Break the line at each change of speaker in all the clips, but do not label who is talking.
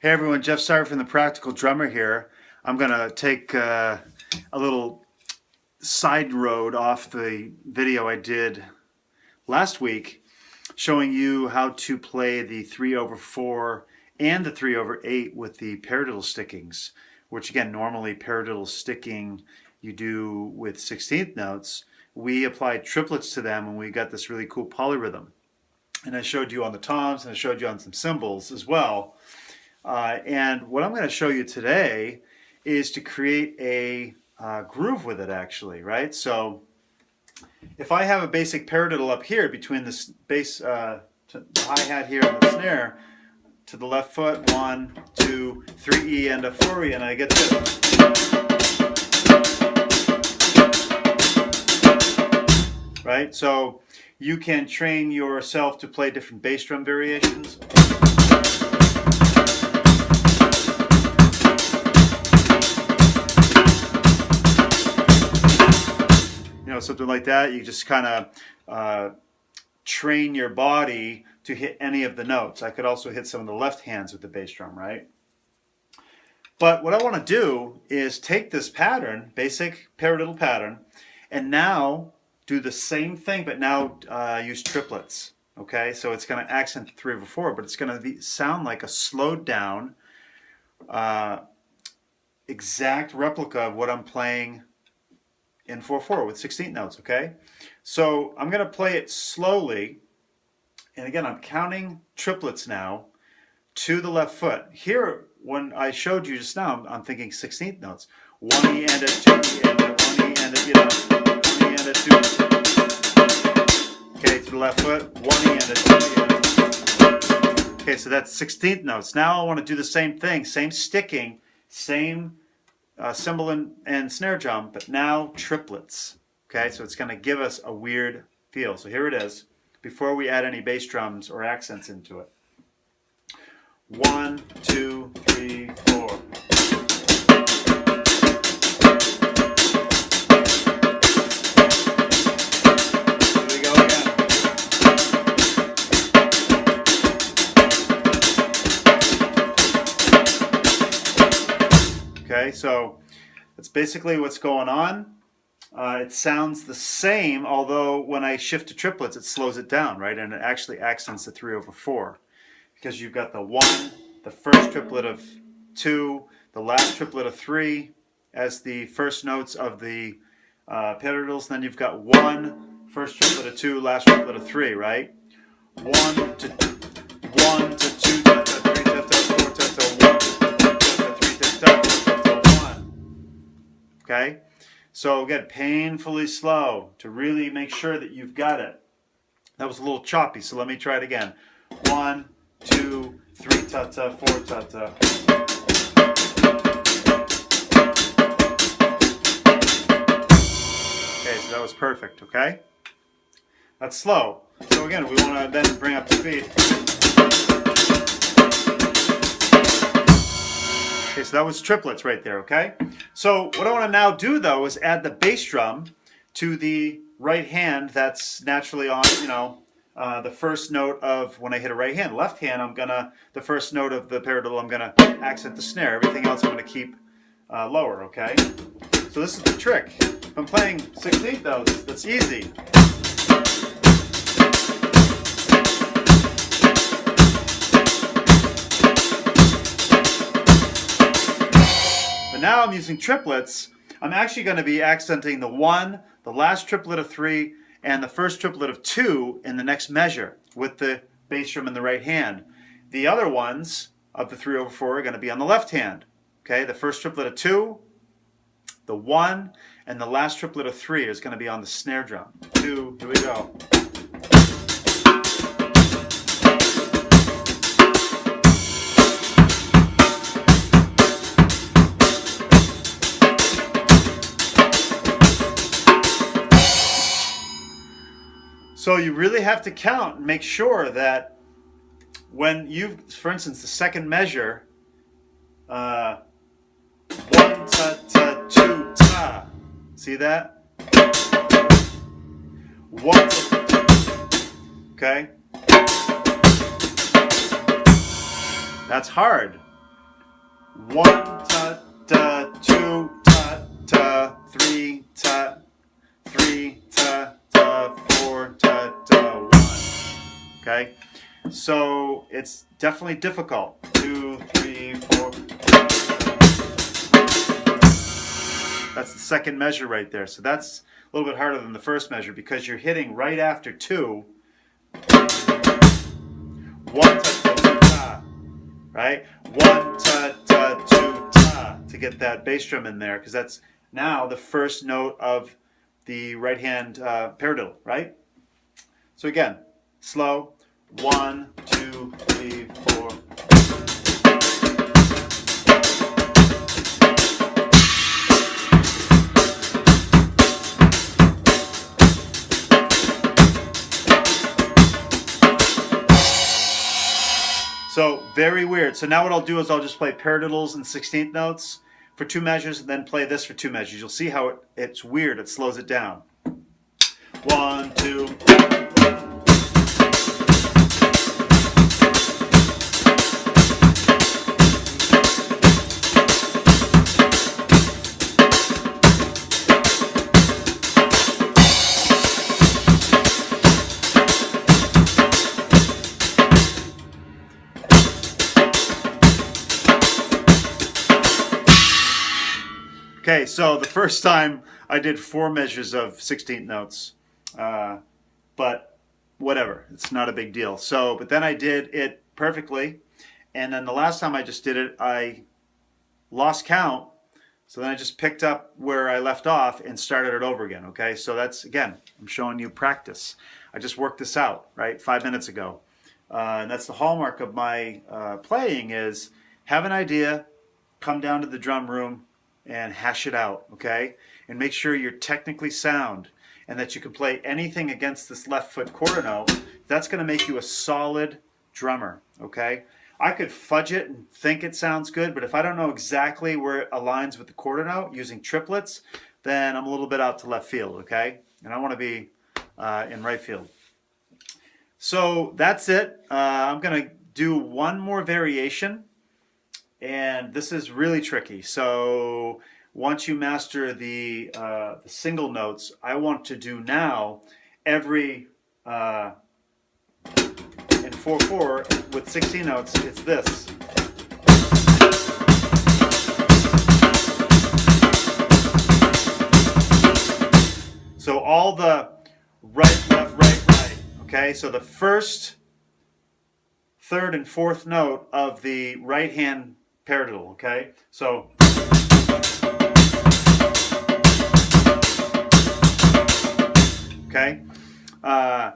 Hey everyone, Jeff Sarver from The Practical Drummer here. I'm going to take a little side road off the video I did last week showing you how to play the 3/4 and the 3/8 with the paradiddle stickings, which again, normally paradiddle sticking you do with 16th notes. We applied triplets to them and we got this really cool polyrhythm. And I showed you on the toms and I showed you on some cymbals as well. And what I'm going to show you today is to create a groove with it actually, right? So if I have a basic paradiddle up here between the bass, the hi-hat here and the snare, to the left foot, 1, 2, 3E and a 4E, and I get this. Right? So you can train yourself to play different bass drum variations. Something like that. You just kind of train your body to hit any of the notes. I could also hit some of the left hands with the bass drum, right? But what I want to do is take this pattern, basic paradiddle pattern, and now do the same thing, but now use triplets. Okay, so it's going to accent the 3/4, but it's going to sound like a slowed down, exact replica of what I'm playing in 4/4 with 16th notes, okay? So I'm going to play it slowly, and again, I'm counting triplets now to the left foot. Here, when I showed you just now, I'm thinking 16th notes. 1E and a 2E and a 1E and a, 1E and a 2. Okay, to the left foot, 1E and a 2E and a. Okay, so that's 16th notes. Now I want to do the same thing, same sticking, same cymbal and snare drum, but now triplets. Okay, so it's going to give us a weird feel. So here it is, before we add any bass drums or accents into it. 1, 2, 3, 4. Here we go again. Okay, so that's basically what's going on. It sounds the same, although when I shift to triplets, it slows it down, right? And it actually accents the 3/4 because you've got the 1, the first triplet of 2, the last triplet of 3 as the first notes of the paradiddles. Then you've got 1, first triplet of 2, last triplet of 3, right? 1 to 2, ta ta 3 ta ta 4 ta ta 1 ta ta 3 ta ta 4 ta ta 1. Okay? So again, painfully slow to really make sure that you've got it. That was a little choppy, so let me try it again. 1, 2, 3 ta ta 4 ta ta. Okay, so that was perfect, okay? That's slow. So again, we want to then bring up the speed. Okay, so that was triplets right there, okay? So what I want to now do, though, is add the bass drum to the right hand that's naturally on, the first note of when I hit a right hand. Left hand, the first note of the paradiddle, I'm going to accent the snare. Everything else I'm going to keep lower, okay? So this is the trick. If I'm playing 16th notes, that's easy. But now I'm using triplets. I'm actually going to be accenting the 1, the last triplet of 3, and the first triplet of 2 in the next measure with the bass drum in the right hand. The other ones of the 3/4 are going to be on the left hand. Okay, the first triplet of 2, the 1, and the last triplet of 3 is going to be on the snare drum. 2, here we go. So you really have to count and make sure that when for instance, the second measure, 1 ta ta 2 ta. See that? 1 okay? That's hard. 1 ta ta, 2 ta ta, 3 ta, 3 ta ta, 4 ta ta, 1. Okay, so it's definitely difficult. 2, 3, 4. That's the second measure right there. So that's a little bit harder than the first measure because you're hitting right after 2. 1 ta ta ta ta, right? 1 ta ta 2 ta to get that bass drum in there, because that's now the first note of the right hand paradiddle, right? So again, slow. 1, 2, 3, 4. So very weird. So now what I'll do is I'll just play paradiddles and 16th notes for 2 measures, and then play this for 2 measures. You'll see how it's weird. It slows it down. 1, 2. Okay, so the first time I did 4 measures of 16th notes, but whatever, it's not a big deal. So, but then I did it perfectly, and then the last time I just did it, I lost count, so then I just picked up where I left off and started it over again, okay? So that's, again, I'm showing you practice. I just worked this out, right, 5 minutes ago. And that's the hallmark of my playing is have an idea, come down to the drum room, and hash it out, okay? And make sure you're technically sound and that you can play anything against this left foot quarter note. That's going to make you a solid drummer, okay? I could fudge it and think it sounds good, but if I don't know exactly where it aligns with the quarter note using triplets, then I'm a little bit out to left field, okay? And I want to be in right field. So that's it. I'm going to do one more variation. And this is really tricky. So once you master the single notes, I want to do now every in 4/4 with 16 notes. It's this. So all the right, left, right, right. Okay. So the first, third, and fourth note of the right hand paradiddle, okay? So okay, I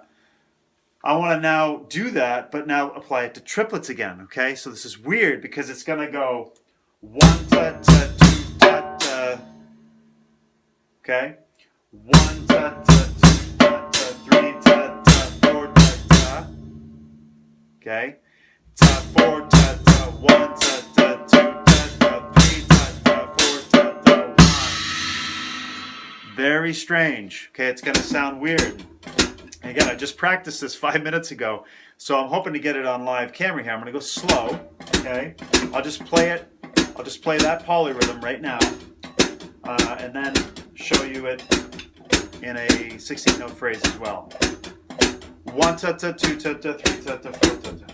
want to now do that, but now apply it to triplets again, okay? So this is weird because it's gonna go 1 ta ta 2 ta ta, okay? 1 ta ta 2 ta ta 3 ta ta 4 ta ta, okay? Ta 4 ta ta 1 ta ta 2 ta ta 3 ta ta 4 ta ta 1. Very strange. Okay, it's going to sound weird. And again, I just practiced this 5 minutes ago, so I'm hoping to get it on live camera here. I'm going to go slow. Okay, I'll just play it. I'll just play that polyrhythm right now, and then show you it in a 16th note phrase as well. 1 ta ta 2 ta ta 3 ta ta 4 ta ta.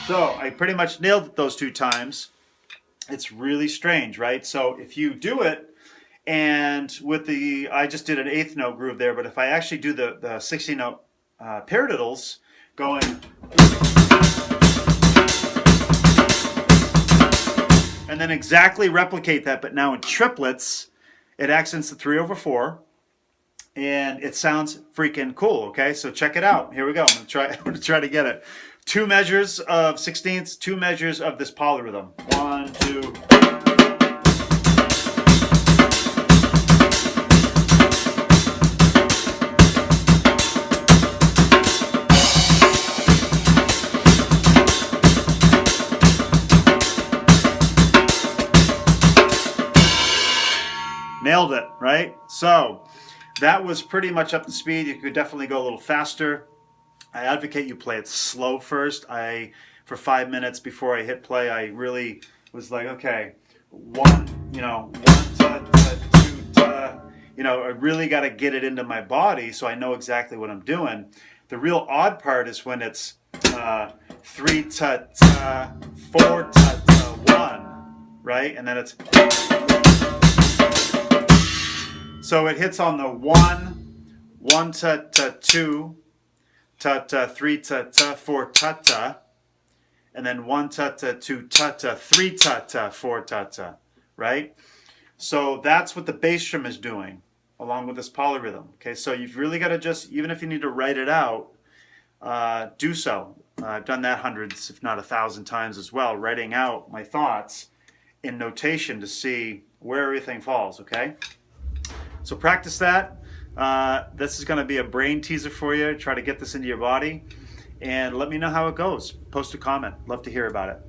So I pretty much nailed it those 2 times. It's really strange, right? So if you do it, and with the, I just did an 8th note groove there, but if I actually do the 16th note paradiddles going, and then exactly replicate that, but now in triplets, it accents the 3/4, and it sounds freaking cool. Okay, so check it out. Here we go. I'm gonna try to get it. 2 measures of 16ths, 2 measures of this polyrhythm. 1, 2. nailed it, right? So that was pretty much up to speed. You could definitely go a little faster. I advocate you play it slow first. For 5 minutes before I hit play, I really was like, okay, one, one ta, ta, two ta. I really got to get it into my body so I know exactly what I'm doing. The real odd part is when it's 3 ta ta, 4 ta ta, 1, right? And then it's so it hits on the 1 ta ta 2 ta ta 3 ta ta 4 ta ta, and then 1 ta ta 2 ta ta 3 ta ta 4 ta ta, right? So that's what the bass drum is doing along with this polyrhythm. Okay, so you've really got to just, even if you need to write it out, do so. I've done that hundreds, if not 1,000 times as well, writing out my thoughts in notation to see where everything falls, okay? So practice that. This is going to be a brain teaser for you. Try to get this into your body. And let me know how it goes. Post a comment. Love to hear about it.